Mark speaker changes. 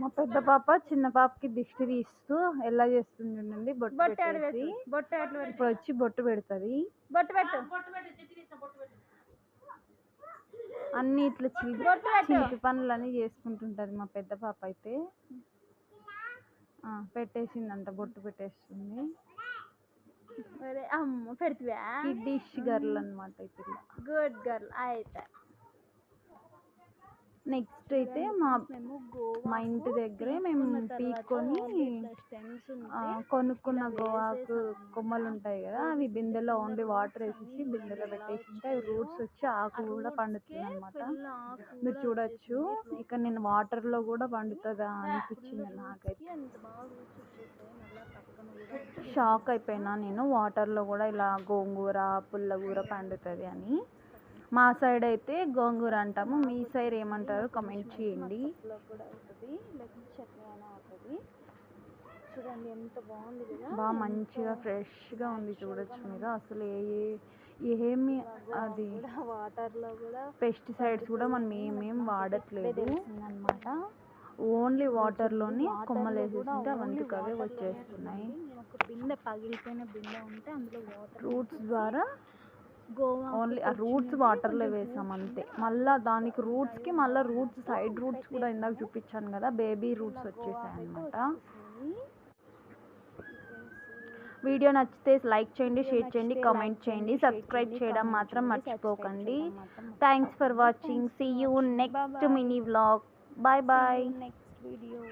Speaker 1: మా పెద్ద పాప చిన్న పాపకి దిష్టి తీస్తూ ఎలా చేస్తుంది చూడండి. బొట్టు పెట్టేసి ఇప్పుడు వచ్చి బొట్టు పెడుతుంది. అన్ని ఇట్లా చిలిపి పనులన్నీ చేసుకుంటుంటది మా పెద్ద పాప అయితే. పెట్టేసిందంట, బొట్టు పెట్టేస్తుంది.
Speaker 2: అమ్మ పెడతావా?
Speaker 1: కిడ్డిష్ గర్ల్ అనమాట ఈ పిల్ల.
Speaker 2: Good girl. అయితే
Speaker 1: నెక్స్ట్ అయితే మా ఇంటి దగ్గరే మేము పీక్కొని కొనుక్కున్న గోవాకు కొమ్మలు ఉంటాయి కదా, అవి బిందెలో ఓన్లీ వాటర్ వేసేసి బిందెలో పెట్టేసింటే అవి రూట్స్ వచ్చి ఆకు కూడా పండుతుంది అనమాట. మీరు చూడొచ్చు ఇక్కడ నేను వాటర్లో కూడా పండుతుందా అనిపించింది నాకైతే. షాక్ అయిపోయినా నేను, వాటర్లో కూడా ఇలా గోంగూర పుల్లగూర పండుతుంది అని. మా సైడ్ అయితే గోంగూర అంటాము, మీ సైడ్ ఏమంటారు కమెంట్ చేయండి.
Speaker 2: చూడండి ఎంత బాగుంది కదా,
Speaker 1: బాగా మంచిగా ఫ్రెష్గా ఉంది చూడొచ్చు మీరు. అసలు ఏమి అది
Speaker 2: వాటర్లో కూడా
Speaker 1: పెస్టిసైడ్స్ కూడా మనం ఏమేం వాడట్లేదు అనమాట. ఓన్లీ వాటర్లోనే కొమ్మలు వేసేసింటే అవందుకు అవే వచ్చేస్తున్నాయి.
Speaker 2: ఒక బిందె పగిలిపోయిన బిందె ఉంటే అందులో వాటర్
Speaker 1: రూట్స్ ద్వారా
Speaker 2: గోవా
Speaker 1: ఓన్లీ ఆ రూట్స్ వాటర్లో వేసాం అంతే. మళ్ళీ దానికి రూట్స్కి మళ్ళీ రూట్స్ సైడ్ రూట్స్ కూడా ఇందాక చూపించాను కదా, బేబీ రూట్స్ వచ్చేసాయి అన్నమాట. వీడియో నచ్చితే లైక్ చేయండి, షేర్ చేయండి, కామెంట్ చేయండి, సబ్స్క్రైబ్ చేయడం మాత్రం మర్చిపోకండి. Thanks for watching. See you next mini vlog. Bye bye.
Speaker 2: Next video.